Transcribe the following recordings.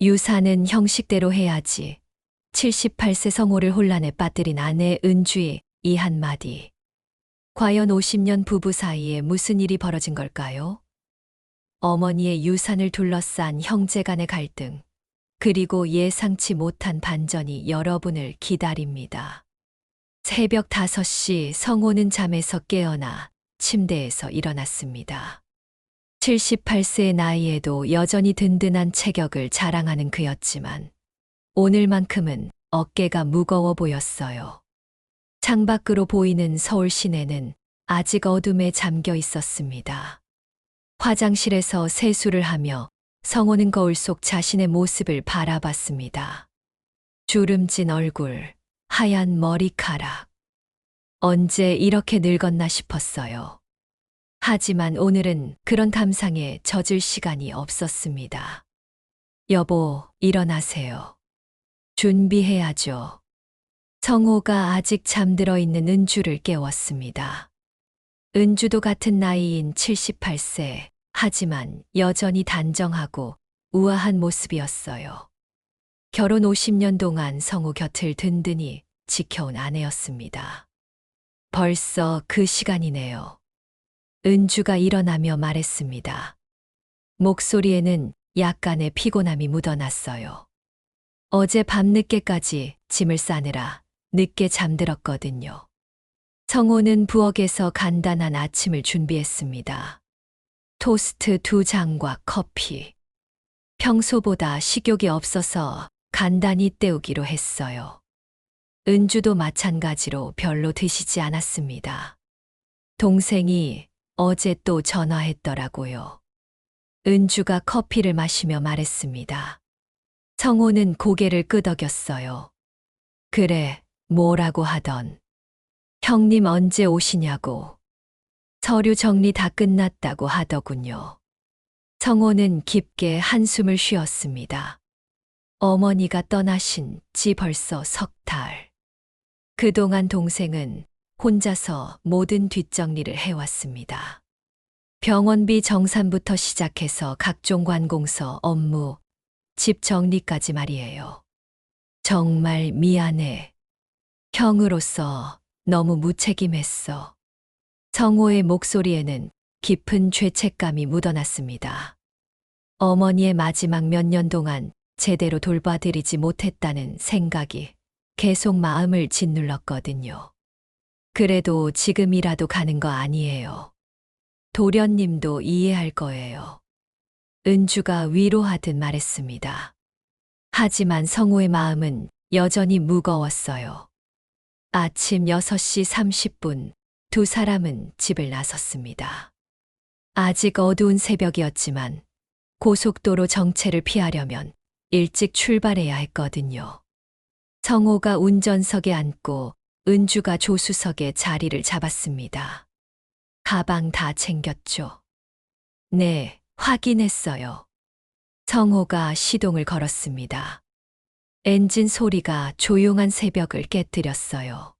유사는 형식대로 해야지. 78세 성호를 혼란에 빠뜨린 아내 은주의 이 한마디. 과연 50년 부부 사이에 무슨 일이 벌어진 걸까요? 어머니의 유산을 둘러싼 형제 간의 갈등, 그리고 예상치 못한 반전이 여러분을 기다립니다. 새벽 5시 성호는 잠에서 깨어나 침대에서 일어났습니다. 78세의 나이에도 여전히 든든한 체격을 자랑하는 그였지만 오늘만큼은 어깨가 무거워 보였어요. 창밖으로 보이는 서울 시내는 아직 어둠에 잠겨 있었습니다. 화장실에서 세수를 하며 성호는 거울 속 자신의 모습을 바라봤습니다. 주름진 얼굴, 하얀 머리카락. 언제 이렇게 늙었나 싶었어요. 하지만 오늘은 그런 감상에 젖을 시간이 없었습니다. 여보, 일어나세요. 준비해야죠. 성호가 아직 잠들어 있는 은주를 깨웠습니다. 은주도 같은 나이인 78세, 하지만 여전히 단정하고 우아한 모습이었어요. 결혼 50년 동안 성호 곁을 든든히 지켜온 아내였습니다. 벌써 그 시간이네요. 은주가 일어나며 말했습니다. 목소리에는 약간의 피곤함이 묻어났어요. 어제 밤늦게까지 짐을 싸느라 늦게 잠들었거든요. 성호는 부엌에서 간단한 아침을 준비했습니다. 토스트 2장과 커피. 평소보다 식욕이 없어서 간단히 때우기로 했어요. 은주도 마찬가지로 별로 드시지 않았습니다. 동생이 어제 또 전화했더라고요. 은주가 커피를 마시며 말했습니다. 성호는 고개를 끄덕였어요. 그래, 뭐라고 하던. 형님 언제 오시냐고. 서류 정리 다 끝났다고 하더군요. 성호는 깊게 한숨을 쉬었습니다. 어머니가 떠나신 지 벌써 3달. 그동안 동생은 혼자서 모든 뒷정리를 해왔습니다. 병원비 정산부터 시작해서 각종 관공서 업무, 집 정리까지 말이에요. 정말 미안해. 형으로서 너무 무책임했어. 성호의 목소리에는 깊은 죄책감이 묻어났습니다. 어머니의 마지막 몇 년 동안 제대로 돌봐드리지 못했다는 생각이 계속 마음을 짓눌렀거든요. 그래도 지금이라도 가는 거 아니에요. 도련님도 이해할 거예요. 은주가 위로하듯 말했습니다. 하지만 성호의 마음은 여전히 무거웠어요. 아침 6시 30분 두 사람은 집을 나섰습니다. 아직 어두운 새벽이었지만 고속도로 정체를 피하려면 일찍 출발해야 했거든요. 성호가 운전석에 앉고 은주가 조수석에 자리를 잡았습니다. 가방 다 챙겼죠? 네, 확인했어요. 성호가 시동을 걸었습니다. 엔진 소리가 조용한 새벽을 깨뜨렸어요.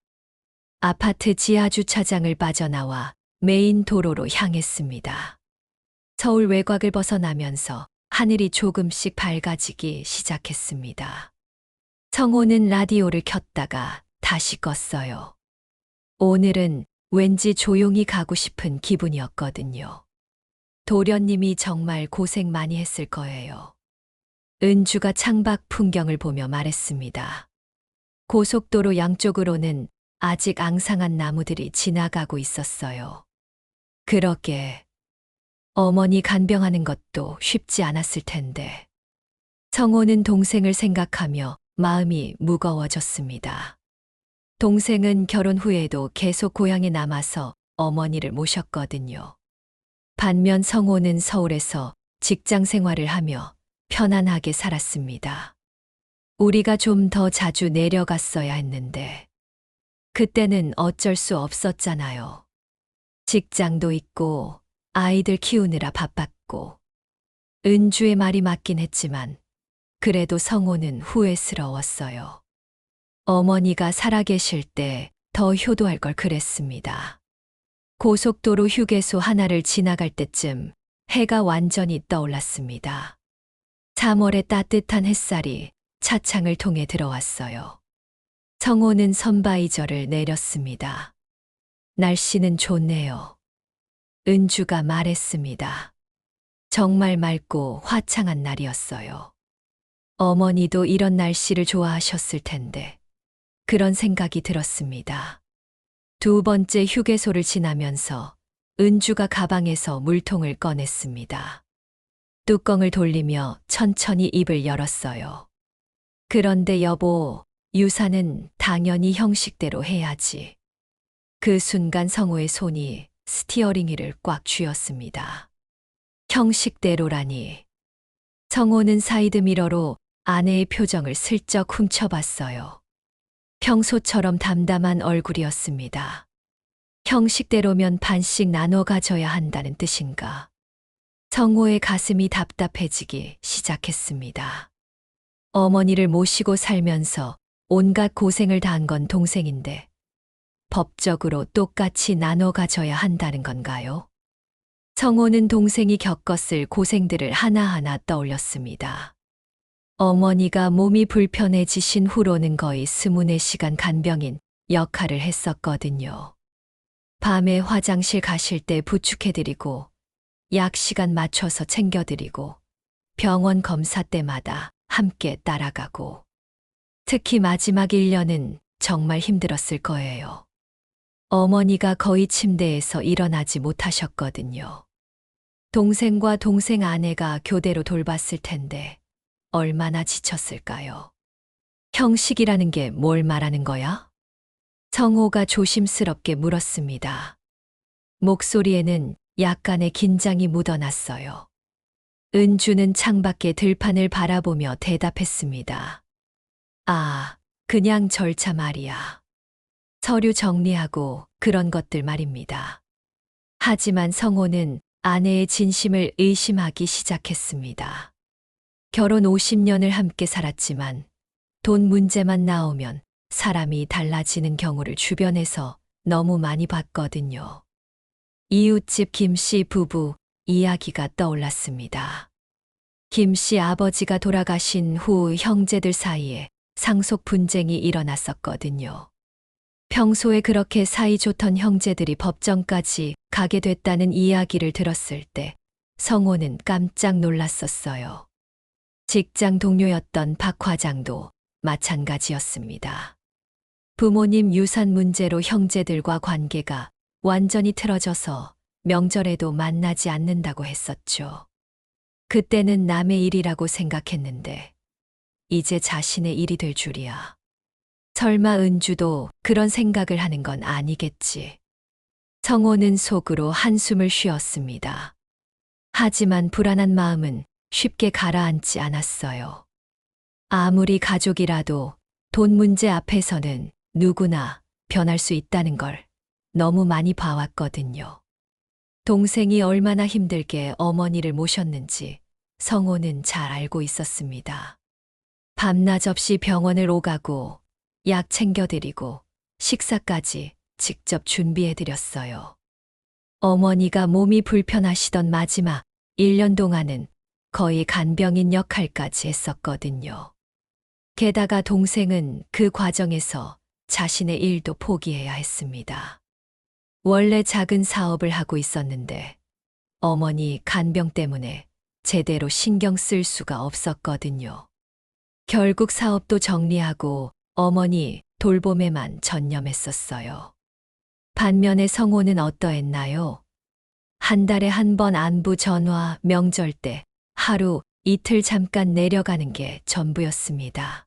아파트 지하주차장을 빠져나와 메인 도로로 향했습니다. 서울 외곽을 벗어나면서 하늘이 조금씩 밝아지기 시작했습니다. 성호는 라디오를 켰다가 다시 껐어요. 오늘은 왠지 조용히 가고 싶은 기분이었거든요. 도련님이 정말 고생 많이 했을 거예요. 은주가 창밖 풍경을 보며 말했습니다. 고속도로 양쪽으로는 아직 앙상한 나무들이 지나가고 있었어요. 그러게 어머니 간병하는 것도 쉽지 않았을 텐데. 성호는 동생을 생각하며 마음이 무거워졌습니다. 동생은 결혼 후에도 계속 고향에 남아서 어머니를 모셨거든요. 반면 성호는 서울에서 직장 생활을 하며 편안하게 살았습니다. 우리가 좀 더 자주 내려갔어야 했는데 그때는 어쩔 수 없었잖아요. 직장도 있고 아이들 키우느라 바빴고. 은주의 말이 맞긴 했지만 그래도 성호는 후회스러웠어요. 어머니가 살아계실 때 더 효도할 걸 그랬습니다. 고속도로 휴게소 하나를 지나갈 때쯤 해가 완전히 떠올랐습니다. 3월의 따뜻한 햇살이 차창을 통해 들어왔어요. 성호는 선바이저를 내렸습니다. 날씨는 좋네요. 은주가 말했습니다. 정말 맑고 화창한 날이었어요. 어머니도 이런 날씨를 좋아하셨을 텐데 그런 생각이 들었습니다. 두 번째 휴게소를 지나면서 은주가 가방에서 물통을 꺼냈습니다. 뚜껑을 돌리며 천천히 입을 열었어요. 그런데 여보, 유산은 당연히 형식대로 해야지. 그 순간 성호의 손이 스티어링 휠을 꽉 쥐었습니다. 형식대로라니. 성호는 사이드미러로 아내의 표정을 슬쩍 훔쳐봤어요. 평소처럼 담담한 얼굴이었습니다. 형식대로면 반씩 나눠 가져야 한다는 뜻인가. 성호의 가슴이 답답해지기 시작했습니다. 어머니를 모시고 살면서 온갖 고생을 다한 건 동생인데 법적으로 똑같이 나눠 가져야 한다는 건가요? 성호는 동생이 겪었을 고생들을 하나하나 떠올렸습니다. 어머니가 몸이 불편해지신 후로는 거의 24시간 간병인 역할을 했었거든요. 밤에 화장실 가실 때 부축해드리고, 약 시간 맞춰서 챙겨드리고, 병원 검사 때마다 함께 따라가고. 특히 마지막 1년은 정말 힘들었을 거예요. 어머니가 거의 침대에서 일어나지 못하셨거든요. 동생과 동생 아내가 교대로 돌봤을 텐데 얼마나 지쳤을까요? 형식이라는 게 뭘 말하는 거야? 성호가 조심스럽게 물었습니다. 목소리에는 약간의 긴장이 묻어났어요. 은주는 창밖의 들판을 바라보며 대답했습니다. 아, 그냥 절차 말이야. 서류 정리하고 그런 것들 말입니다. 하지만 성호는 아내의 진심을 의심하기 시작했습니다. 결혼 50년을 함께 살았지만 돈 문제만 나오면 사람이 달라지는 경우를 주변에서 너무 많이 봤거든요. 이웃집 김 씨 부부 이야기가 떠올랐습니다. 김 씨 아버지가 돌아가신 후 형제들 사이에 상속 분쟁이 일어났었거든요. 평소에 그렇게 사이좋던 형제들이 법정까지 가게 됐다는 이야기를 들었을 때 성호는 깜짝 놀랐었어요. 직장 동료였던 박 과장도 마찬가지였습니다. 부모님 유산 문제로 형제들과 관계가 완전히 틀어져서 명절에도 만나지 않는다고 했었죠. 그때는 남의 일이라고 생각했는데 이제 자신의 일이 될 줄이야. 설마 은주도 그런 생각을 하는 건 아니겠지. 성호는 속으로 한숨을 쉬었습니다. 하지만 불안한 마음은 쉽게 가라앉지 않았어요. 아무리 가족이라도 돈 문제 앞에서는 누구나 변할 수 있다는 걸 너무 많이 봐왔거든요. 동생이 얼마나 힘들게 어머니를 모셨는지 성호는 잘 알고 있었습니다. 밤낮 없이 병원을 오가고 약 챙겨드리고 식사까지 직접 준비해드렸어요. 어머니가 몸이 불편하시던 마지막 1년 동안은 거의 간병인 역할까지 했었거든요. 게다가 동생은 그 과정에서 자신의 일도 포기해야 했습니다. 원래 작은 사업을 하고 있었는데 어머니 간병 때문에 제대로 신경 쓸 수가 없었거든요. 결국 사업도 정리하고 어머니 돌봄에만 전념했었어요. 반면에 성호는 어떠했나요? 한 달에 한 번 안부 전화, 명절 때 하루 이틀 잠깐 내려가는 게 전부였습니다.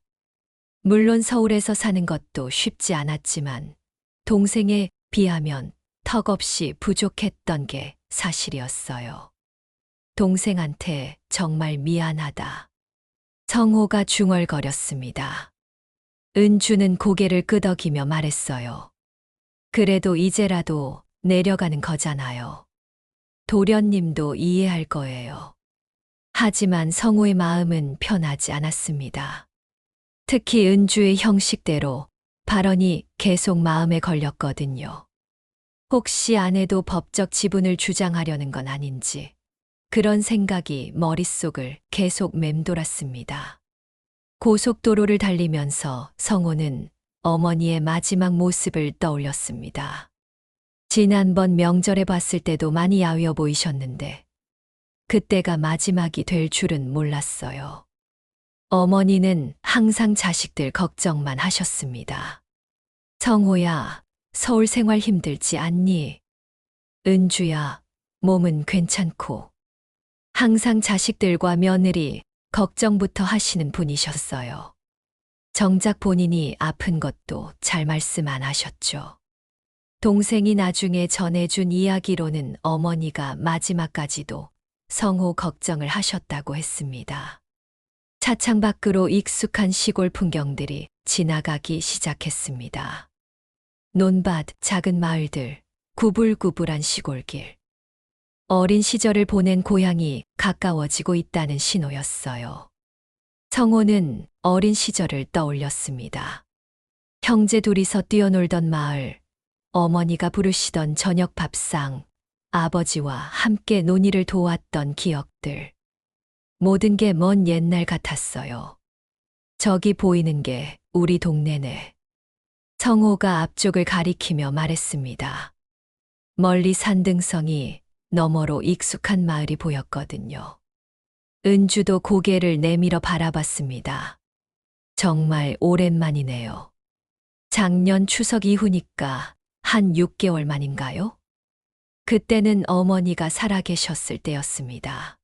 물론 서울에서 사는 것도 쉽지 않았지만 동생에 비하면 턱없이 부족했던 게 사실이었어요. 동생한테 정말 미안하다. 성호가 중얼거렸습니다. 은주는 고개를 끄덕이며 말했어요. 그래도 이제라도 내려가는 거잖아요. 도련님도 이해할 거예요. 하지만 성호의 마음은 편하지 않았습니다. 특히 은주의 형식대로 발언이 계속 마음에 걸렸거든요. 혹시 아내도 법적 지분을 주장하려는 건 아닌지, 그런 생각이 머릿속을 계속 맴돌았습니다. 고속도로를 달리면서 성호는 어머니의 마지막 모습을 떠올렸습니다. 지난번 명절에 봤을 때도 많이 야위어 보이셨는데 그때가 마지막이 될 줄은 몰랐어요. 어머니는 항상 자식들 걱정만 하셨습니다. 성호야, 서울 생활 힘들지 않니? 은주야, 몸은 괜찮고. 항상 자식들과 며느리 걱정부터 하시는 분이셨어요. 정작 본인이 아픈 것도 잘 말씀 안 하셨죠. 동생이 나중에 전해준 이야기로는 어머니가 마지막까지도 성호 걱정을 하셨다고 했습니다. 차창 밖으로 익숙한 시골 풍경들이 지나가기 시작했습니다. 논밭, 작은 마을들, 구불구불한 시골길. 어린 시절을 보낸 고향이 가까워지고 있다는 신호였어요. 성호는 어린 시절을 떠올렸습니다. 형제 둘이서 뛰어놀던 마을, 어머니가 부르시던 저녁 밥상, 아버지와 함께 논일을 도왔던 기억들. 모든 게 먼 옛날 같았어요. 저기 보이는 게 우리 동네네. 성호가 앞쪽을 가리키며 말했습니다. 멀리 산등성이 너머로 익숙한 마을이 보였거든요. 은주도 고개를 내밀어 바라봤습니다. 정말 오랜만이네요. 작년 추석 이후니까 한 6개월 만인가요? 그때는 어머니가 살아계셨을 때였습니다.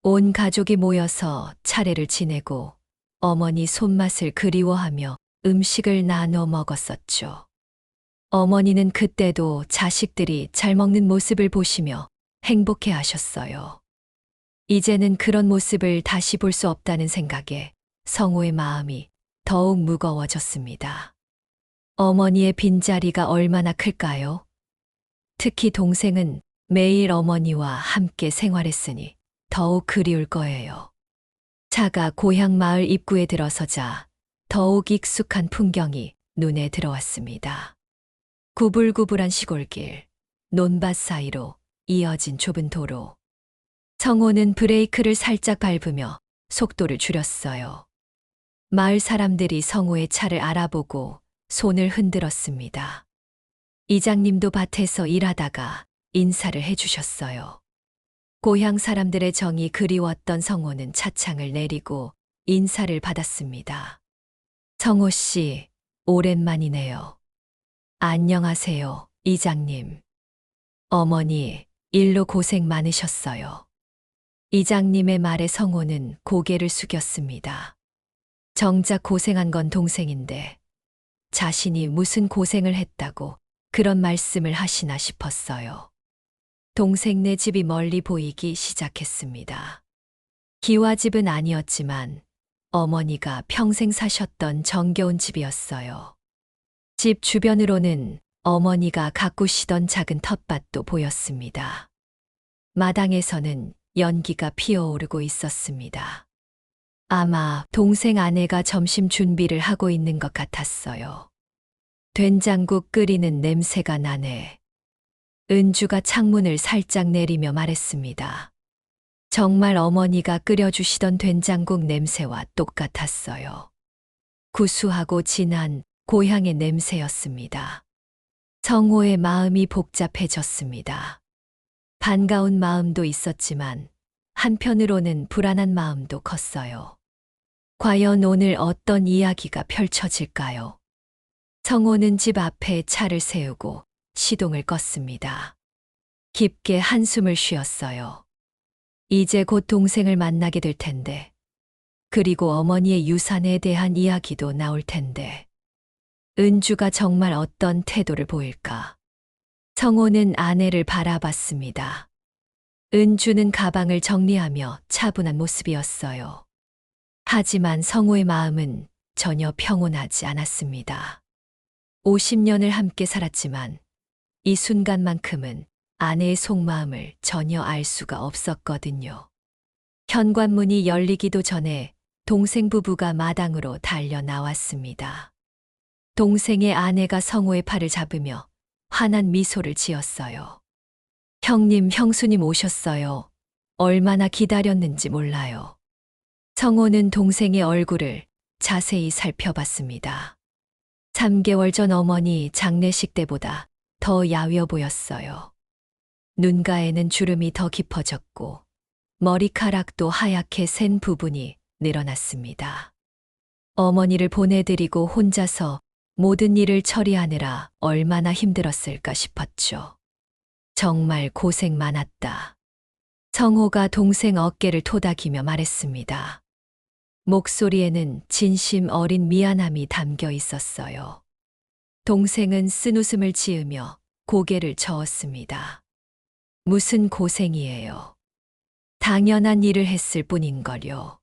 온 가족이 모여서 차례를 지내고 어머니 손맛을 그리워하며 음식을 나눠 먹었었죠. 어머니는 그때도 자식들이 잘 먹는 모습을 보시며 행복해 하셨어요. 이제는 그런 모습을 다시 볼 수 없다는 생각에 성호의 마음이 더욱 무거워졌습니다. 어머니의 빈자리가 얼마나 클까요? 특히 동생은 매일 어머니와 함께 생활했으니 더욱 그리울 거예요. 차가 고향 마을 입구에 들어서자 더욱 익숙한 풍경이 눈에 들어왔습니다. 구불구불한 시골길, 논밭 사이로 이어진 좁은 도로. 성호는 브레이크를 살짝 밟으며 속도를 줄였어요. 마을 사람들이 성호의 차를 알아보고 손을 흔들었습니다. 이장님도 밭에서 일하다가 인사를 해주셨어요. 고향 사람들의 정이 그리웠던 성호는 차창을 내리고 인사를 받았습니다. 성호 씨, 오랜만이네요. 안녕하세요, 이장님. 어머니, 일로 고생 많으셨어요. 이장님의 말에 성호는 고개를 숙였습니다. 정작 고생한 건 동생인데 자신이 무슨 고생을 했다고 그런 말씀을 하시나 싶었어요. 동생네 집이 멀리 보이기 시작했습니다. 기와집은 아니었지만 어머니가 평생 사셨던 정겨운 집이었어요. 집 주변으로는 어머니가 가꾸시던 작은 텃밭도 보였습니다. 마당에서는 연기가 피어오르고 있었습니다. 아마 동생 아내가 점심 준비를 하고 있는 것 같았어요. 된장국 끓이는 냄새가 나네. 은주가 창문을 살짝 내리며 말했습니다. 정말 어머니가 끓여주시던 된장국 냄새와 똑같았어요. 구수하고 진한 고향의 냄새였습니다. 성호의 마음이 복잡해졌습니다. 반가운 마음도 있었지만 한편으로는 불안한 마음도 컸어요. 과연 오늘 어떤 이야기가 펼쳐질까요? 성호는 집 앞에 차를 세우고 시동을 껐습니다. 깊게 한숨을 쉬었어요. 이제 곧 동생을 만나게 될 텐데, 그리고 어머니의 유산에 대한 이야기도 나올 텐데, 은주가 정말 어떤 태도를 보일까? 성호는 아내를 바라봤습니다. 은주는 가방을 정리하며 차분한 모습이었어요. 하지만 성호의 마음은 전혀 평온하지 않았습니다. 50년을 함께 살았지만 이 순간만큼은 아내의 속마음을 전혀 알 수가 없었거든요. 현관문이 열리기도 전에 동생 부부가 마당으로 달려 나왔습니다. 동생의 아내가 성호의 팔을 잡으며 환한 미소를 지었어요. 형님, 형수님 오셨어요. 얼마나 기다렸는지 몰라요. 성호는 동생의 얼굴을 자세히 살펴봤습니다. 3개월 전 어머니 장례식 때보다 더 야위어 보였어요. 눈가에는 주름이 더 깊어졌고 머리카락도 하얗게 샌 부분이 늘어났습니다. 어머니를 보내드리고 혼자서 모든 일을 처리하느라 얼마나 힘들었을까 싶었죠. 정말 고생 많았다. 성호가 동생 어깨를 토닥이며 말했습니다. 목소리에는 진심 어린 미안함이 담겨 있었어요. 동생은 쓴웃음을 지으며 고개를 저었습니다. 무슨 고생이에요. 당연한 일을 했을 뿐인걸요.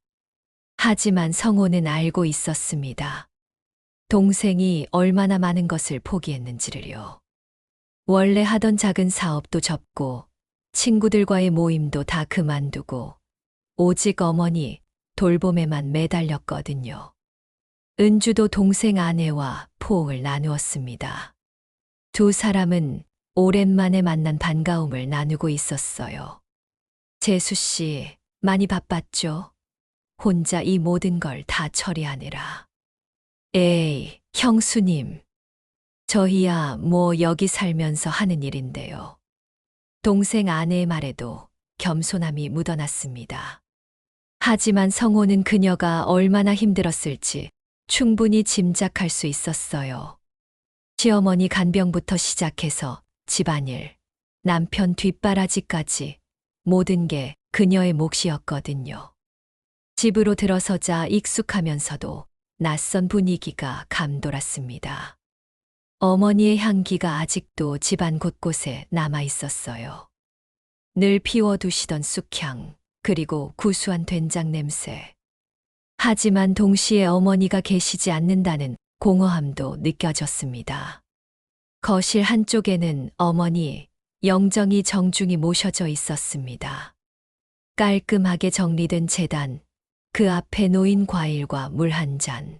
하지만 성호는 알고 있었습니다. 동생이 얼마나 많은 것을 포기했는지를요. 원래 하던 작은 사업도 접고 친구들과의 모임도 다 그만두고 오직 어머니 돌봄에만 매달렸거든요. 은주도 동생 아내와 포옹을 나누었습니다. 두 사람은 오랜만에 만난 반가움을 나누고 있었어요. 재수 씨, 많이 바빴죠? 혼자 이 모든 걸 다 처리하느라. 에이, 형수님. 저희야 뭐 여기 살면서 하는 일인데요. 동생 아내의 말에도 겸손함이 묻어났습니다. 하지만 성호는 그녀가 얼마나 힘들었을지 충분히 짐작할 수 있었어요. 시어머니 간병부터 시작해서 집안일, 남편 뒷바라지까지 모든 게 그녀의 몫이었거든요. 집으로 들어서자 익숙하면서도 낯선 분위기가 감돌았습니다. 어머니의 향기가 아직도 집안 곳곳에 남아 있었어요. 늘 피워두시던 쑥향, 그리고 구수한 된장 냄새. 하지만 동시에 어머니가 계시지 않는다는 공허함도 느껴졌습니다. 거실 한쪽에는 어머니, 영정이 정중히 모셔져 있었습니다. 깔끔하게 정리된 제단, 그 앞에 놓인 과일과 물 한 잔.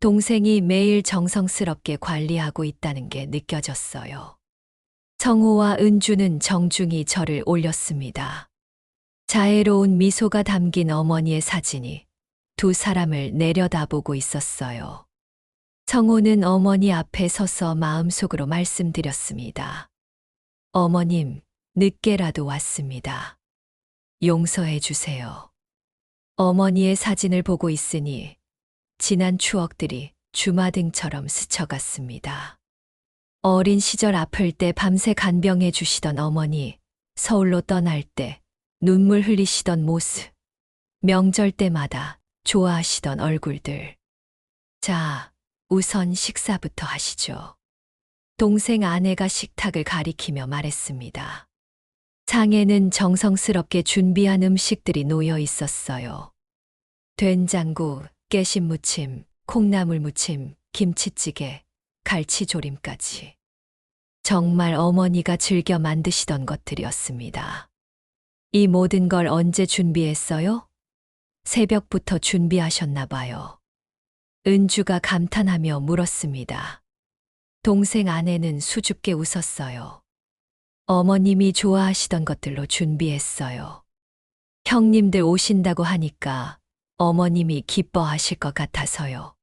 동생이 매일 정성스럽게 관리하고 있다는 게 느껴졌어요. 성호와 은주는 정중히 절을 올렸습니다. 자애로운 미소가 담긴 어머니의 사진이 두 사람을 내려다보고 있었어요. 성호는 어머니 앞에 서서 마음속으로 말씀드렸습니다. 어머님, 늦게라도 왔습니다. 용서해 주세요. 어머니의 사진을 보고 있으니 지난 추억들이 주마등처럼 스쳐갔습니다. 어린 시절 아플 때 밤새 간병해 주시던 어머니, 서울로 떠날 때 눈물 흘리시던 모습, 명절 때마다 좋아하시던 얼굴들. 자, 우선 식사부터 하시죠. 동생 아내가 식탁을 가리키며 말했습니다. 상에는 정성스럽게 준비한 음식들이 놓여 있었어요. 된장국, 깨신무침, 콩나물무침, 김치찌개, 갈치조림까지. 정말 어머니가 즐겨 만드시던 것들이었습니다. 이 모든 걸 언제 준비했어요? 새벽부터 준비하셨나 봐요. 은주가 감탄하며 물었습니다. 동생 아내는 수줍게 웃었어요. 어머님이 좋아하시던 것들로 준비했어요. 형님들 오신다고 하니까 어머님이 기뻐하실 것 같아서요.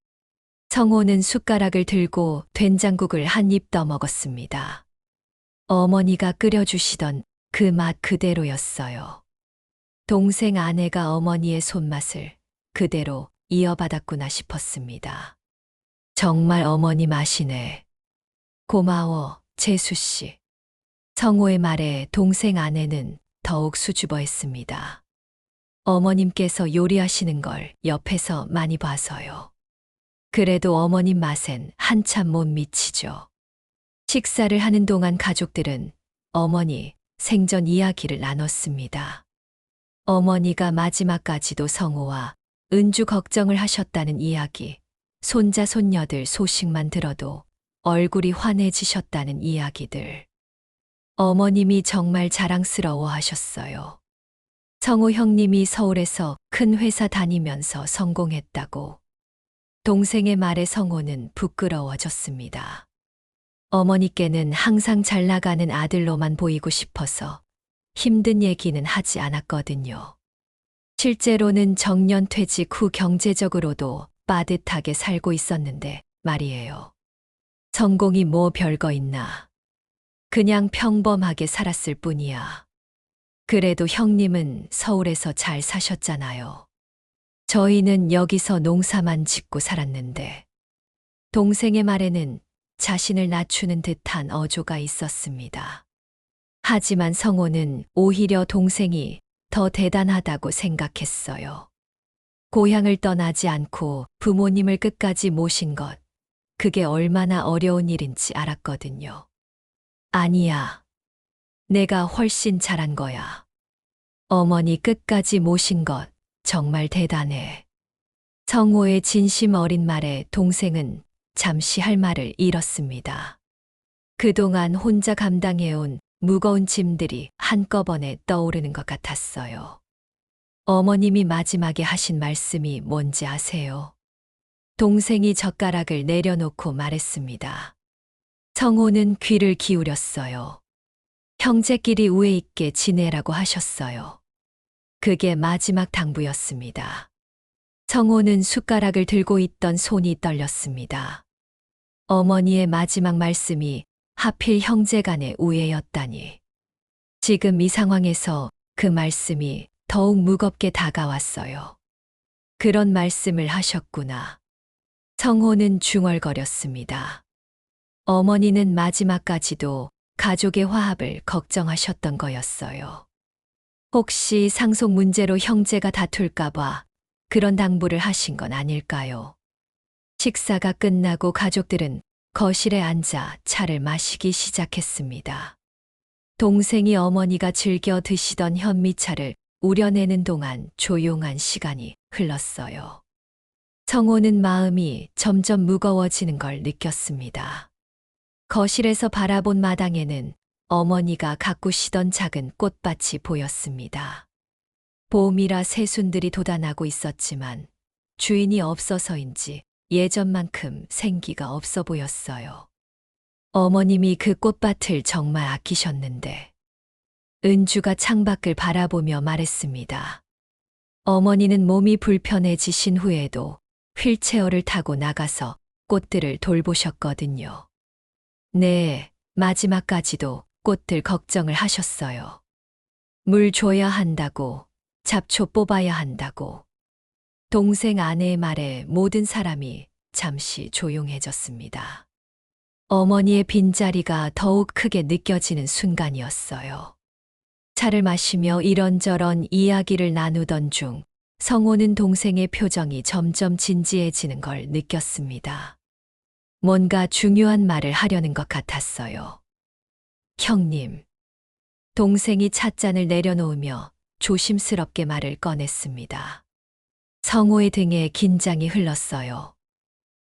성호는 숟가락을 들고 된장국을 한 입 떠먹었습니다. 어머니가 끓여주시던 그 맛 그대로였어요. 동생 아내가 어머니의 손맛을 그대로 이어받았구나 싶었습니다. 정말 어머니 맛이네. 고마워, 재수 씨. 성호의 말에 동생 아내는 더욱 수줍어했습니다. 어머님께서 요리하시는 걸 옆에서 많이 봐서요. 그래도 어머님 맛엔 한참 못 미치죠. 식사를 하는 동안 가족들은 어머니 생전 이야기를 나눴습니다. 어머니가 마지막까지도 성호와 은주 걱정을 하셨다는 이야기, 손자 손녀들 소식만 들어도 얼굴이 환해지셨다는 이야기들. 어머님이 정말 자랑스러워 하셨어요. 성호 형님이 서울에서 큰 회사 다니면서 성공했다고. 동생의 말에 성호는 부끄러워졌습니다. 어머니께는 항상 잘 나가는 아들로만 보이고 싶어서 힘든 얘기는 하지 않았거든요. 실제로는 정년 퇴직 후 경제적으로도 빠듯하게 살고 있었는데 말이에요. 성공이 뭐 별거 있나. 그냥 평범하게 살았을 뿐이야. 그래도 형님은 서울에서 잘 사셨잖아요. 저희는 여기서 농사만 짓고 살았는데. 동생의 말에는 자신을 낮추는 듯한 어조가 있었습니다. 하지만 성호는 오히려 동생이 더 대단하다고 생각했어요. 고향을 떠나지 않고 부모님을 끝까지 모신 것, 그게 얼마나 어려운 일인지 알았거든요. 아니야. 내가 훨씬 잘한 거야. 어머니 끝까지 모신 것 정말 대단해. 성호의 진심 어린 말에 동생은 잠시 할 말을 잃었습니다. 그동안 혼자 감당해온 무거운 짐들이 한꺼번에 떠오르는 것 같았어요. 어머님이 마지막에 하신 말씀이 뭔지 아세요? 동생이 젓가락을 내려놓고 말했습니다. 성호는 귀를 기울였어요. 형제끼리 우애 있게 지내라고 하셨어요. 그게 마지막 당부였습니다. 성호는 숟가락을 들고 있던 손이 떨렸습니다. 어머니의 마지막 말씀이 하필 형제간의 우애였다니. 지금 이 상황에서 그 말씀이 더욱 무겁게 다가왔어요. 그런 말씀을 하셨구나. 성호는 중얼거렸습니다. 어머니는 마지막까지도 가족의 화합을 걱정하셨던 거였어요. 혹시 상속 문제로 형제가 다툴까봐 그런 당부를 하신 건 아닐까요? 식사가 끝나고 가족들은 거실에 앉아 차를 마시기 시작했습니다. 동생이 어머니가 즐겨 드시던 현미차를 우려내는 동안 조용한 시간이 흘렀어요. 성호는 마음이 점점 무거워지는 걸 느꼈습니다. 거실에서 바라본 마당에는 어머니가 가꾸시던 작은 꽃밭이 보였습니다. 봄이라 새순들이 돋아나고 있었지만 주인이 없어서인지 예전만큼 생기가 없어 보였어요. 어머님이 그 꽃밭을 정말 아끼셨는데. 은주가 창밖을 바라보며 말했습니다. 어머니는 몸이 불편해지신 후에도 휠체어를 타고 나가서 꽃들을 돌보셨거든요. 네, 마지막까지도 꽃들 걱정을 하셨어요. 물 줘야 한다고, 잡초 뽑아야 한다고. 동생 아내의 말에 모든 사람이 잠시 조용해졌습니다. 어머니의 빈자리가 더욱 크게 느껴지는 순간이었어요. 차를 마시며 이런저런 이야기를 나누던 중 성호는 동생의 표정이 점점 진지해지는 걸 느꼈습니다. 뭔가 중요한 말을 하려는 것 같았어요. 형님. 동생이 찻잔을 내려놓으며 조심스럽게 말을 꺼냈습니다. 성호의 등에 긴장이 흘렀어요.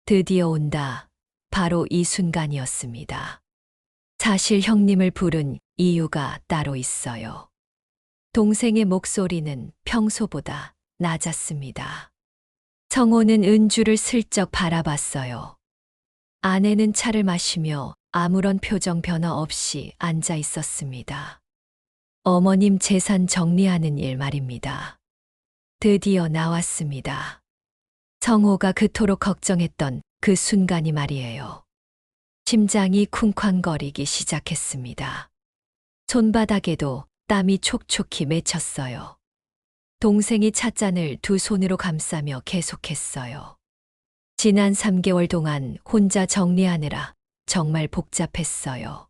드디어 온다. 바로 이 순간이었습니다. 사실 형님을 부른 이유가 따로 있어요. 동생의 목소리는 평소보다 낮았습니다. 성호는 은주를 슬쩍 바라봤어요. 아내는 차를 마시며 아무런 표정 변화 없이 앉아 있었습니다. 어머님 재산 정리하는 일 말입니다. 드디어 나왔습니다. 성호가 그토록 걱정했던 그 순간이 말이에요. 심장이 쿵쾅거리기 시작했습니다. 손바닥에도 땀이 촉촉히 맺혔어요. 동생이 찻잔을 두 손으로 감싸며 계속했어요. 지난 3개월 동안 혼자 정리하느라 정말 복잡했어요.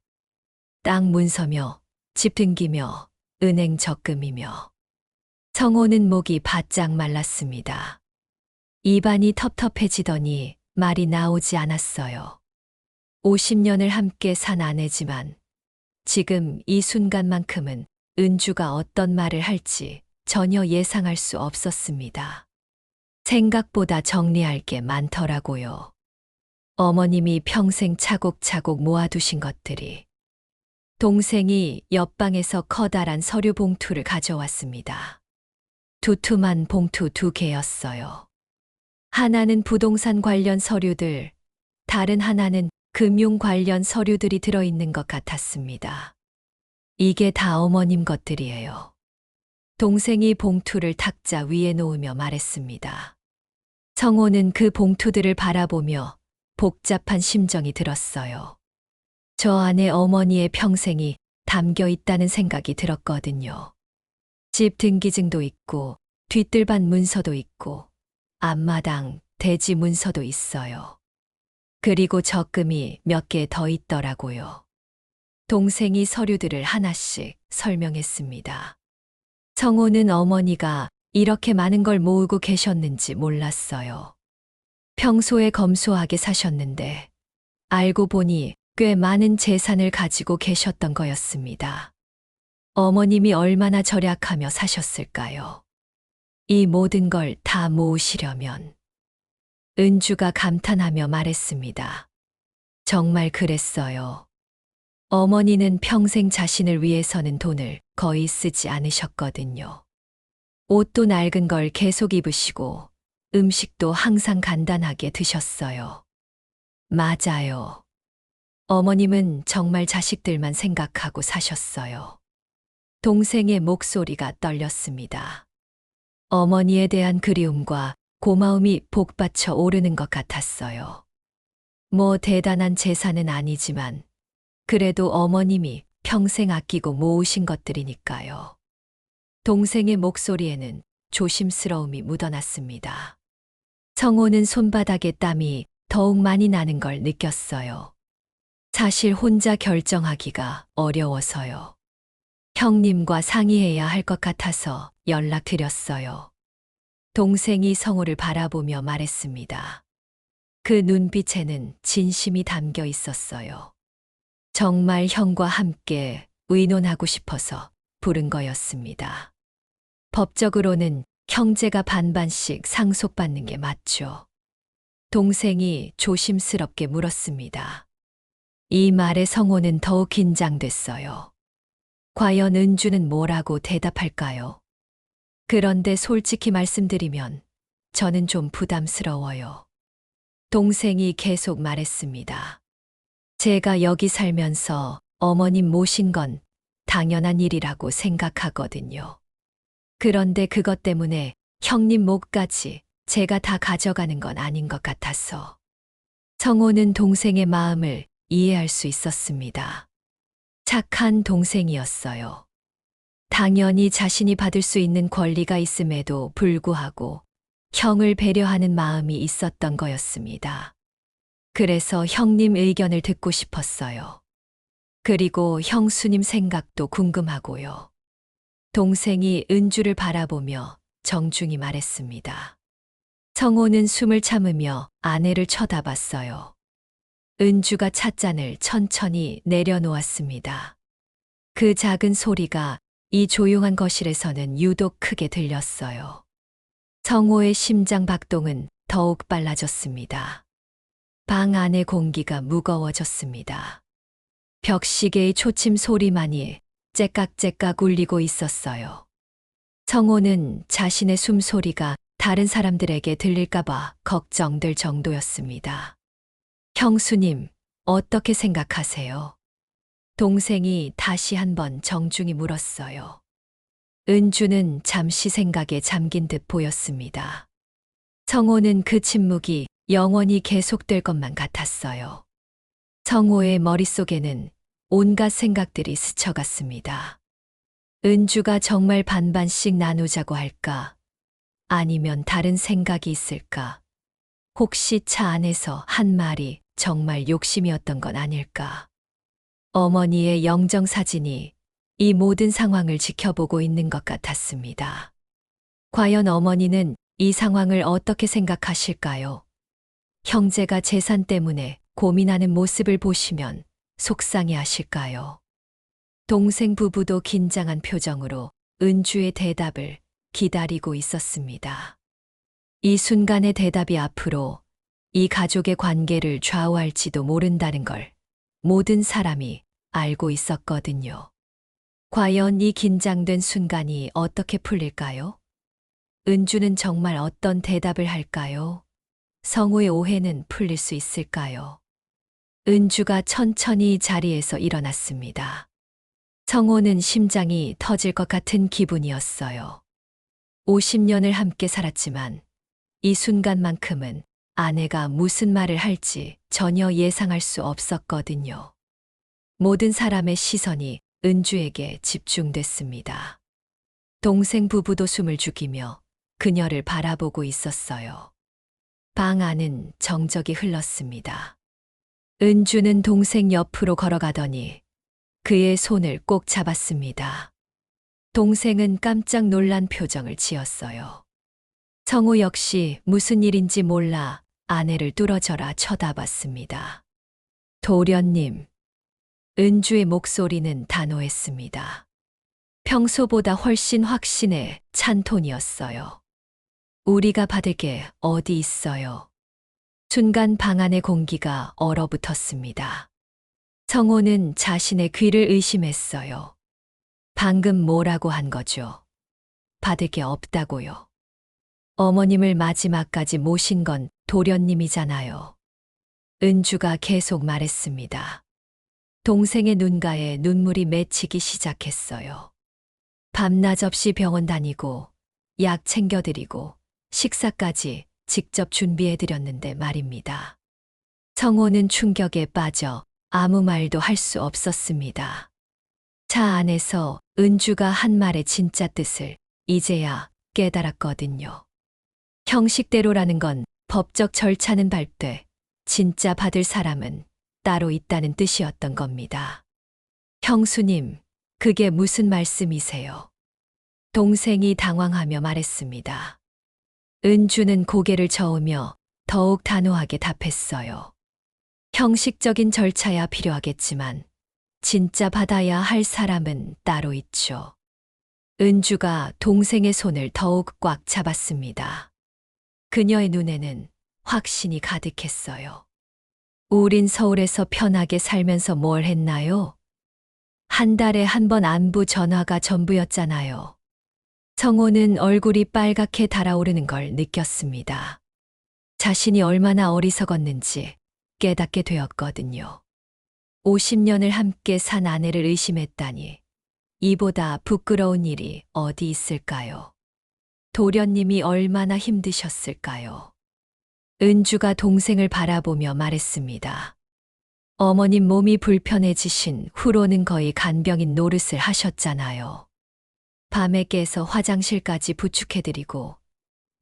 땅 문서며 집 등기며 은행 적금이며. 성호는 목이 바짝 말랐습니다. 입안이 텁텁해지더니 말이 나오지 않았어요. 50년을 함께 산 아내지만 지금 이 순간만큼은 은주가 어떤 말을 할지 전혀 예상할 수 없었습니다. 생각보다 정리할 게 많더라고요. 어머님이 평생 차곡차곡 모아두신 것들이. 동생이 옆방에서 커다란 서류 봉투를 가져왔습니다. 두툼한 봉투 2개였어요. 하나는 부동산 관련 서류들, 다른 하나는 금융 관련 서류들이 들어있는 것 같았습니다. 이게 다 어머님 것들이에요. 동생이 봉투를 탁자 위에 놓으며 말했습니다. 성호는 그 봉투들을 바라보며 복잡한 심정이 들었어요. 저 안에 어머니의 평생이 담겨 있다는 생각이 들었거든요. 집 등기증도 있고, 뒷뜰반 문서도 있고, 앞마당 대지 문서도 있어요. 그리고 적금이 몇 개 더 있더라고요. 동생이 서류들을 하나씩 설명했습니다. 성호는 어머니가 이렇게 많은 걸 모으고 계셨는지 몰랐어요. 평소에 검소하게 사셨는데 알고 보니 꽤 많은 재산을 가지고 계셨던 거였습니다. 어머님이 얼마나 절약하며 사셨을까요? 이 모든 걸 다 모으시려면. 은주가 감탄하며 말했습니다. 정말 그랬어요. 어머니는 평생 자신을 위해서는 돈을 거의 쓰지 않으셨거든요. 옷도 낡은 걸 계속 입으시고 음식도 항상 간단하게 드셨어요. 맞아요. 어머님은 정말 자식들만 생각하고 사셨어요. 동생의 목소리가 떨렸습니다. 어머니에 대한 그리움과 고마움이 복받쳐 오르는 것 같았어요. 뭐 대단한 재산은 아니지만 그래도 어머님이 평생 아끼고 모으신 것들이니까요. 동생의 목소리에는 조심스러움이 묻어났습니다. 성호는 손바닥에 땀이 더욱 많이 나는 걸 느꼈어요. 사실 혼자 결정하기가 어려워서요. 형님과 상의해야 할 것 같아서 연락드렸어요. 동생이 성호를 바라보며 말했습니다. 그 눈빛에는 진심이 담겨 있었어요. 정말 형과 함께 의논하고 싶어서 부른 거였습니다. 법적으로는 형제가 반반씩 상속받는 게 맞죠. 동생이 조심스럽게 물었습니다. 이 말에 성호는 더욱 긴장됐어요. 과연 은주는 뭐라고 대답할까요? 그런데 솔직히 말씀드리면 저는 좀 부담스러워요. 동생이 계속 말했습니다. 제가 여기 살면서 어머님 모신 건 당연한 일이라고 생각하거든요. 그런데 그것 때문에 형님 몫까지 제가 다 가져가는 건 아닌 것 같아서. 성호는 동생의 마음을 이해할 수 있었습니다. 착한 동생이었어요. 당연히 자신이 받을 수 있는 권리가 있음에도 불구하고 형을 배려하는 마음이 있었던 거였습니다. 그래서 형님 의견을 듣고 싶었어요. 그리고 형수님 생각도 궁금하고요. 동생이 은주를 바라보며 정중히 말했습니다. 성호는 숨을 참으며 아내를 쳐다봤어요. 은주가 찻잔을 천천히 내려놓았습니다. 그 작은 소리가 이 조용한 거실에서는 유독 크게 들렸어요. 성호의 심장 박동은 더욱 빨라졌습니다. 방 안의 공기가 무거워졌습니다. 벽시계의 초침 소리만이 째깍째깍 울리고 있었어요. 성호는 자신의 숨소리가 다른 사람들에게 들릴까봐 걱정될 정도였습니다. 형수님, 어떻게 생각하세요? 동생이 다시 한번 정중히 물었어요. 은주는 잠시 생각에 잠긴 듯 보였습니다. 성호는 그 침묵이 영원히 계속될 것만 같았어요. 성호의 머릿속에는 온갖 생각들이 스쳐갔습니다. 은주가 정말 반반씩 나누자고 할까? 아니면 다른 생각이 있을까? 혹시 차 안에서 한 말이 정말 욕심이었던 건 아닐까? 어머니의 영정사진이 이 모든 상황을 지켜보고 있는 것 같았습니다. 과연 어머니는 이 상황을 어떻게 생각하실까요? 형제가 재산 때문에 고민하는 모습을 보시면 속상해 하실까요? 동생 부부도 긴장한 표정으로 은주의 대답을 기다리고 있었습니다. 이 순간의 대답이 앞으로 이 가족의 관계를 좌우할지도 모른다는 걸 모든 사람이 알고 있었거든요. 과연 이 긴장된 순간이 어떻게 풀릴까요? 은주는 정말 어떤 대답을 할까요? 성호의 오해는 풀릴 수 있을까요? 은주가 천천히 자리에서 일어났습니다. 청호는 심장이 터질 것 같은 기분이었어요. 50년을 함께 살았지만 이 순간만큼은 아내가 무슨 말을 할지 전혀 예상할 수 없었거든요. 모든 사람의 시선이 은주에게 집중됐습니다. 동생 부부도 숨을 죽이며 그녀를 바라보고 있었어요. 방 안은 정적이 흘렀습니다. 은주는 동생 옆으로 걸어가더니 그의 손을 꼭 잡았습니다. 동생은 깜짝 놀란 표정을 지었어요. 청호 역시 무슨 일인지 몰라 아내를 뚫어져라 쳐다봤습니다. 도련님. 은주의 목소리는 단호했습니다. 평소보다 훨씬 확신에 찬 톤이었어요. 우리가 받을 게 어디 있어요. 순간 방 안의 공기가 얼어붙었습니다. 청호는 자신의 귀를 의심했어요. 방금 뭐라고 한 거죠? 받을 게 없다고요. 어머님을 마지막까지 모신 건 도련님이잖아요. 은주가 계속 말했습니다. 동생의 눈가에 눈물이 맺히기 시작했어요. 밤낮 없이 병원 다니고 약 챙겨드리고 식사까지 직접 준비해드렸는데 말입니다. 청호는 충격에 빠져 아무 말도 할 수 없었습니다. 차 안에서 은주가 한 말의 진짜 뜻을 이제야 깨달았거든요. 형식대로라는 건 법적 절차는 밟되 진짜 받을 사람은 따로 있다는 뜻이었던 겁니다. 형수님, 그게 무슨 말씀이세요? 동생이 당황하며 말했습니다. 은주는 고개를 저으며 더욱 단호하게 답했어요. 형식적인 절차야 필요하겠지만 진짜 받아야 할 사람은 따로 있죠. 은주가 동생의 손을 더욱 꽉 잡았습니다. 그녀의 눈에는 확신이 가득했어요. 우린 서울에서 편하게 살면서 뭘 했나요? 한 달에 한 번 안부 전화가 전부였잖아요. 청호는 얼굴이 빨갛게 달아오르는 걸 느꼈습니다. 자신이 얼마나 어리석었는지 깨닫게 되었거든요. 50년을 함께 산 아내를 의심했다니 이보다 부끄러운 일이 어디 있을까요? 도련님이 얼마나 힘드셨을까요? 은주가 동생을 바라보며 말했습니다. 어머님 몸이 불편해지신 후로는 거의 간병인 노릇을 하셨잖아요. 밤에 깨서 화장실까지 부축해드리고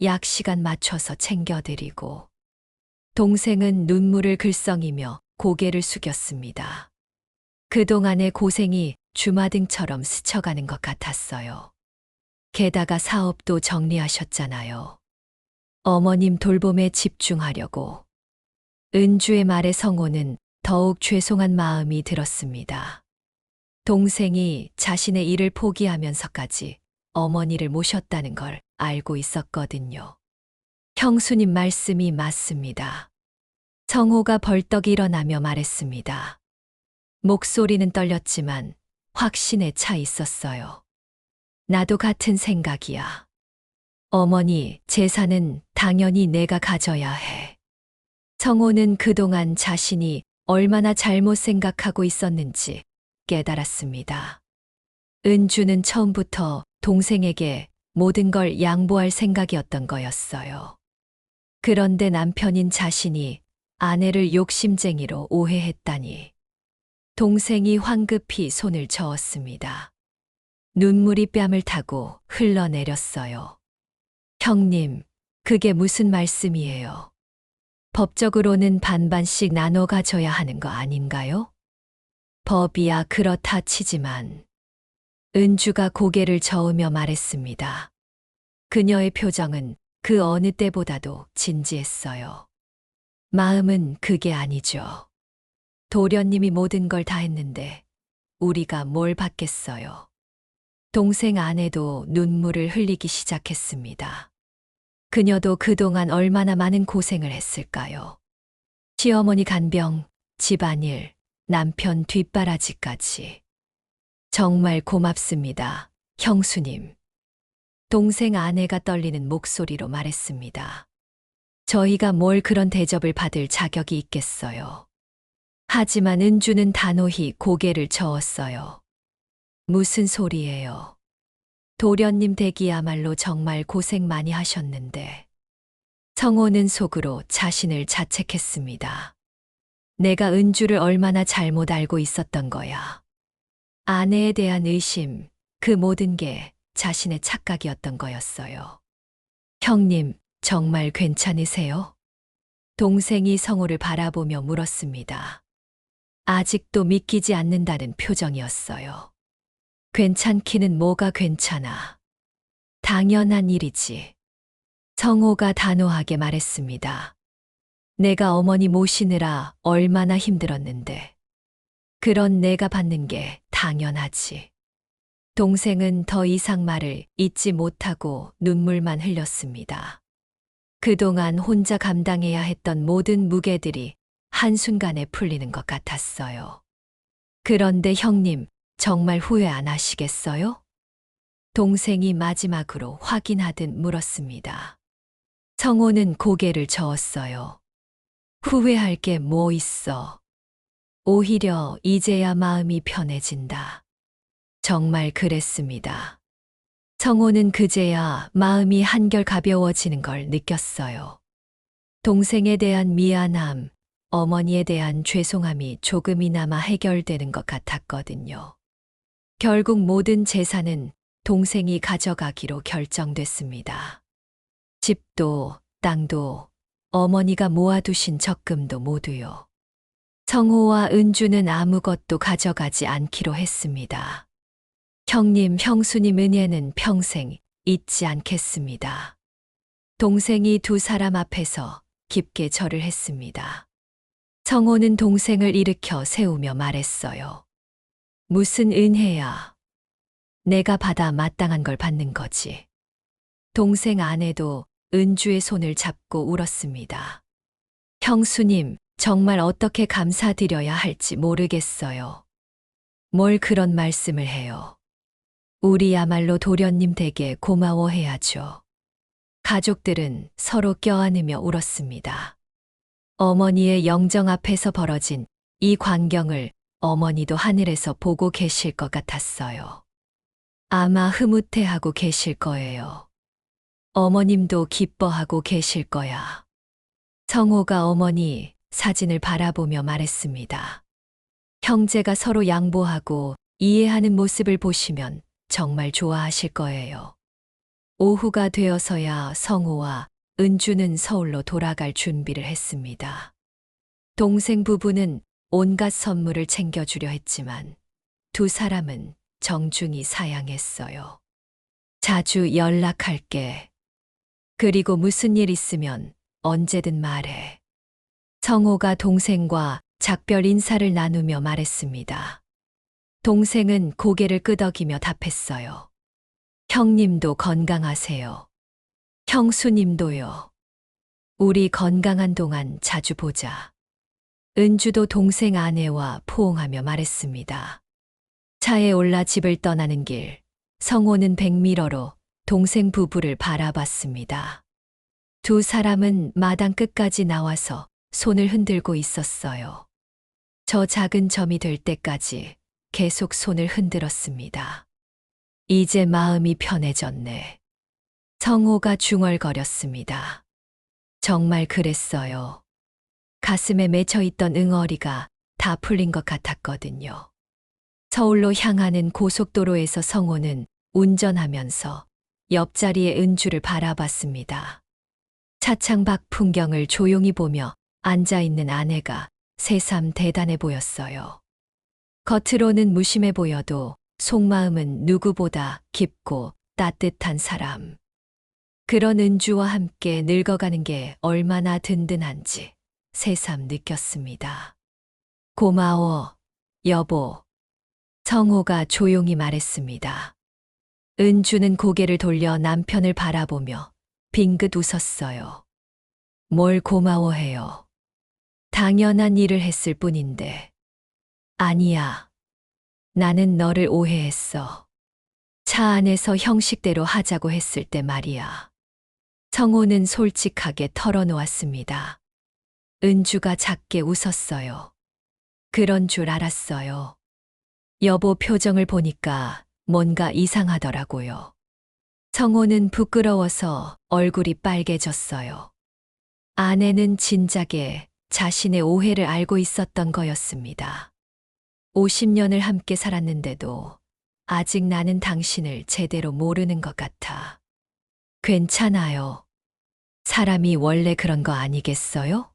약 시간 맞춰서 챙겨드리고. 동생은 눈물을 글썽이며 고개를 숙였습니다. 그동안의 고생이 주마등처럼 스쳐가는 것 같았어요. 게다가 사업도 정리하셨잖아요. 어머님 돌봄에 집중하려고. 은주의 말에 성호는 더욱 죄송한 마음이 들었습니다. 동생이 자신의 일을 포기하면서까지 어머니를 모셨다는 걸 알고 있었거든요. 형수님 말씀이 맞습니다. 성호가 벌떡 일어나며 말했습니다. 목소리는 떨렸지만 확신에 차 있었어요. 나도 같은 생각이야. 어머니 재산은 당연히 내가 가져야 해. 성호는 그동안 자신이 얼마나 잘못 생각하고 있었는지 깨달았습니다. 은주는 처음부터 동생에게 모든 걸 양보할 생각이었던 거였어요. 그런데 남편인 자신이 아내를 욕심쟁이로 오해했다니. 동생이 황급히 손을 저었습니다. 눈물이 뺨을 타고 흘러내렸어요. 형님, 그게 무슨 말씀이에요? 법적으로는 반반씩 나눠 가져야 하는 거 아닌가요? 법이야 그렇다 치지만. 은주가 고개를 저으며 말했습니다. 그녀의 표정은 그 어느 때보다도 진지했어요. 마음은 그게 아니죠. 도련님이 모든 걸 다 했는데 우리가 뭘 받겠어요. 동생 아내도 눈물을 흘리기 시작했습니다. 그녀도 그동안 얼마나 많은 고생을 했을까요? 시어머니 간병, 집안일, 남편 뒷바라지까지. 정말 고맙습니다, 형수님. 동생 아내가 떨리는 목소리로 말했습니다. 저희가 뭘 그런 대접을 받을 자격이 있겠어요. 하지만 은주는 단호히 고개를 저었어요. 무슨 소리예요? 도련님 댁이야말로 정말 고생 많이 하셨는데. 성호는 속으로 자신을 자책했습니다. 내가 은주를 얼마나 잘못 알고 있었던 거야. 아내에 대한 의심, 그 모든 게 자신의 착각이었던 거였어요. 형님, 정말 괜찮으세요? 동생이 성호를 바라보며 물었습니다. 아직도 믿기지 않는다는 표정이었어요. 괜찮기는 뭐가 괜찮아. 당연한 일이지. 성호가 단호하게 말했습니다. 내가 어머니 모시느라 얼마나 힘들었는데. 그런 내가 받는 게 당연하지. 동생은 더 이상 말을 잇지 못하고 눈물만 흘렸습니다. 그동안 혼자 감당해야 했던 모든 무게들이 한순간에 풀리는 것 같았어요. 그런데 형님, 정말 후회 안 하시겠어요? 동생이 마지막으로 확인하듯 물었습니다. 성호는 고개를 저었어요. 후회할 게 뭐 있어. 오히려 이제야 마음이 편해진다. 정말 그랬습니다. 성호는 그제야 마음이 한결 가벼워지는 걸 느꼈어요. 동생에 대한 미안함, 어머니에 대한 죄송함이 조금이나마 해결되는 것 같았거든요. 결국 모든 재산은 동생이 가져가기로 결정됐습니다. 집도, 땅도, 어머니가 모아두신 적금도 모두요. 성호와 은주는 아무것도 가져가지 않기로 했습니다. 형님, 형수님 은혜는 평생 잊지 않겠습니다. 동생이 두 사람 앞에서 깊게 절을 했습니다. 성호는 동생을 일으켜 세우며 말했어요. 무슨 은혜야. 내가 받아 마땅한 걸 받는 거지. 동생 아내도 은주의 손을 잡고 울었습니다. 형수님, 정말 어떻게 감사드려야 할지 모르겠어요. 뭘 그런 말씀을 해요. 우리야말로 도련님 댁에 고마워해야죠. 가족들은 서로 껴안으며 울었습니다. 어머니의 영정 앞에서 벌어진 이 광경을 어머니도 하늘에서 보고 계실 것 같았어요. 아마 흐뭇해하고 계실 거예요. 어머님도 기뻐하고 계실 거야. 성호가 어머니 사진을 바라보며 말했습니다. 형제가 서로 양보하고 이해하는 모습을 보시면 정말 좋아하실 거예요. 오후가 되어서야 성호와 은주는 서울로 돌아갈 준비를 했습니다. 동생 부부는 온갖 선물을 챙겨주려 했지만 두 사람은 정중히 사양했어요. 자주 연락할게. 그리고 무슨 일 있으면 언제든 말해. 성호가 동생과 작별 인사를 나누며 말했습니다. 동생은 고개를 끄덕이며 답했어요. 형님도 건강하세요. 형수님도요. 우리 건강한 동안 자주 보자. 은주도 동생 아내와 포옹하며 말했습니다. 차에 올라 집을 떠나는 길, 성호는 백미러로 동생 부부를 바라봤습니다. 두 사람은 마당 끝까지 나와서 손을 흔들고 있었어요. 저 작은 점이 될 때까지 계속 손을 흔들었습니다. 이제 마음이 편해졌네. 성호가 중얼거렸습니다. 정말 그랬어요. 가슴에 맺혀있던 응어리가 다 풀린 것 같았거든요. 서울로 향하는 고속도로에서 성호는 운전하면서 옆자리의 은주를 바라봤습니다. 차창 밖 풍경을 조용히 보며 앉아있는 아내가 새삼 대단해 보였어요. 겉으로는 무심해 보여도 속마음은 누구보다 깊고 따뜻한 사람. 그런 은주와 함께 늙어가는 게 얼마나 든든한지 새삼 느꼈습니다. 고마워, 여보. 성호가 조용히 말했습니다. 은주는 고개를 돌려 남편을 바라보며 빙긋 웃었어요. 뭘 고마워해요. 당연한 일을 했을 뿐인데. 아니야. 나는 너를 오해했어. 차 안에서 형식대로 하자고 했을 때 말이야. 성호는 솔직하게 털어놓았습니다. 은주가 작게 웃었어요. 그런 줄 알았어요. 여보 표정을 보니까 뭔가 이상하더라고요. 성호는 부끄러워서 얼굴이 빨개졌어요. 아내는 진작에 자신의 오해를 알고 있었던 거였습니다. 50년을 함께 살았는데도 아직 나는 당신을 제대로 모르는 것 같아. 괜찮아요. 사람이 원래 그런 거 아니겠어요?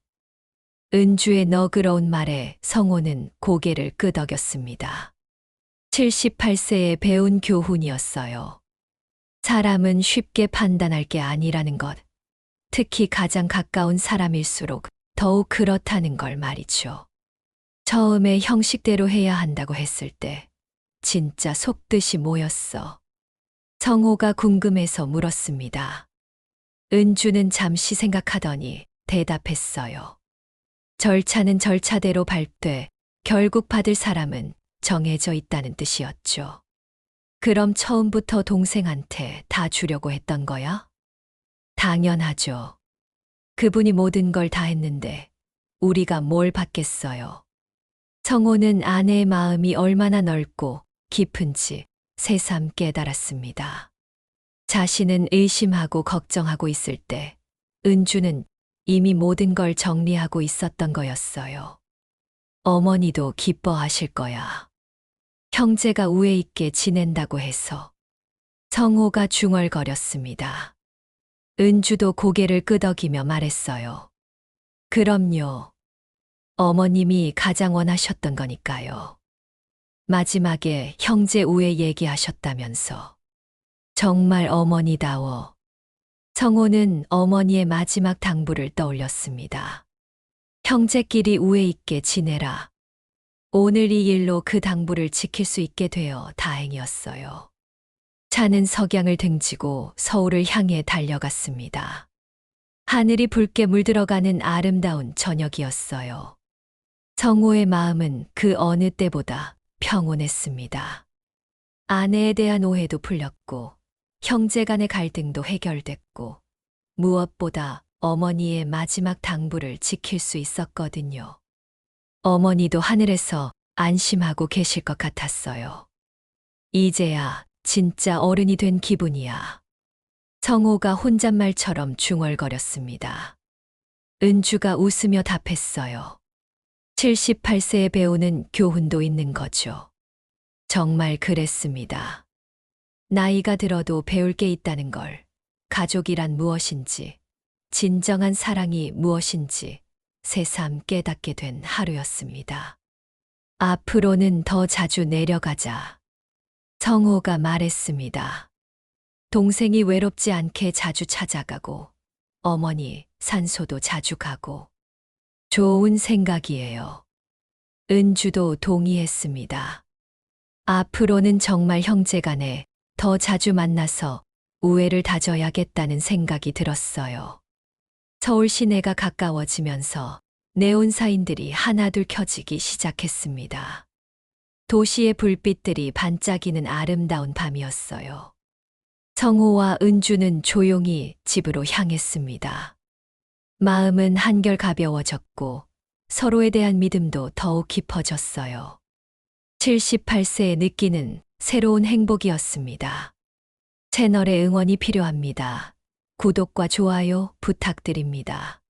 은주의 너그러운 말에 성호는 고개를 끄덕였습니다. 78세의 배운 교훈이었어요. 사람은 쉽게 판단할 게 아니라는 것, 특히 가장 가까운 사람일수록 더욱 그렇다는 걸 말이죠. 처음에 형식대로 해야 한다고 했을 때 진짜 속뜻이 뭐였어? 성호가 궁금해서 물었습니다. 은주는 잠시 생각하더니 대답했어요. 절차는 절차대로 밟되 결국 받을 사람은 정해져 있다는 뜻이었죠. 그럼 처음부터 동생한테 다 주려고 했던 거야? 당연하죠. 그분이 모든 걸 다 했는데 우리가 뭘 받겠어요. 성호는 아내의 마음이 얼마나 넓고 깊은지 새삼 깨달았습니다. 자신은 의심하고 걱정하고 있을 때 은주는 이미 모든 걸 정리하고 있었던 거였어요. 어머니도 기뻐하실 거야. 형제가 우애 있게 지낸다고 해서. 성호가 중얼거렸습니다. 은주도 고개를 끄덕이며 말했어요. 그럼요. 어머님이 가장 원하셨던 거니까요. 마지막에 형제 우애 얘기하셨다면서. 정말 어머니다워. 성호는 어머니의 마지막 당부를 떠올렸습니다. 형제끼리 우애 있게 지내라. 오늘 이 일로 그 당부를 지킬 수 있게 되어 다행이었어요. 차는 석양을 등지고 서울을 향해 달려갔습니다. 하늘이 붉게 물들어가는 아름다운 저녁이었어요. 성호의 마음은 그 어느 때보다 평온했습니다. 아내에 대한 오해도 풀렸고 형제 간의 갈등도 해결됐고 무엇보다 어머니의 마지막 당부를 지킬 수 있었거든요. 어머니도 하늘에서 안심하고 계실 것 같았어요. 이제야 진짜 어른이 된 기분이야. 성호가 혼잣말처럼 중얼거렸습니다. 은주가 웃으며 답했어요. 78세의 배우는 교훈도 있는 거죠. 정말 그랬습니다. 나이가 들어도 배울 게 있다는 걸, 가족이란 무엇인지, 진정한 사랑이 무엇인지 새삼 깨닫게 된 하루였습니다. 앞으로는 더 자주 내려가자. 성호가 말했습니다. 동생이 외롭지 않게 자주 찾아가고, 어머니 산소도 자주 가고. 좋은 생각이에요. 은주도 동의했습니다. 앞으로는 정말 형제간에 더 자주 만나서 우애를 다져야겠다는 생각이 들었어요. 서울 시내가 가까워지면서 네온사인들이 하나둘 켜지기 시작했습니다. 도시의 불빛들이 반짝이는 아름다운 밤이었어요. 성호와 은주는 조용히 집으로 향했습니다. 마음은 한결 가벼워졌고 서로에 대한 믿음도 더욱 깊어졌어요. 78세에 느끼는 새로운 행복이었습니다. 채널의 응원이 필요합니다. 구독과 좋아요 부탁드립니다.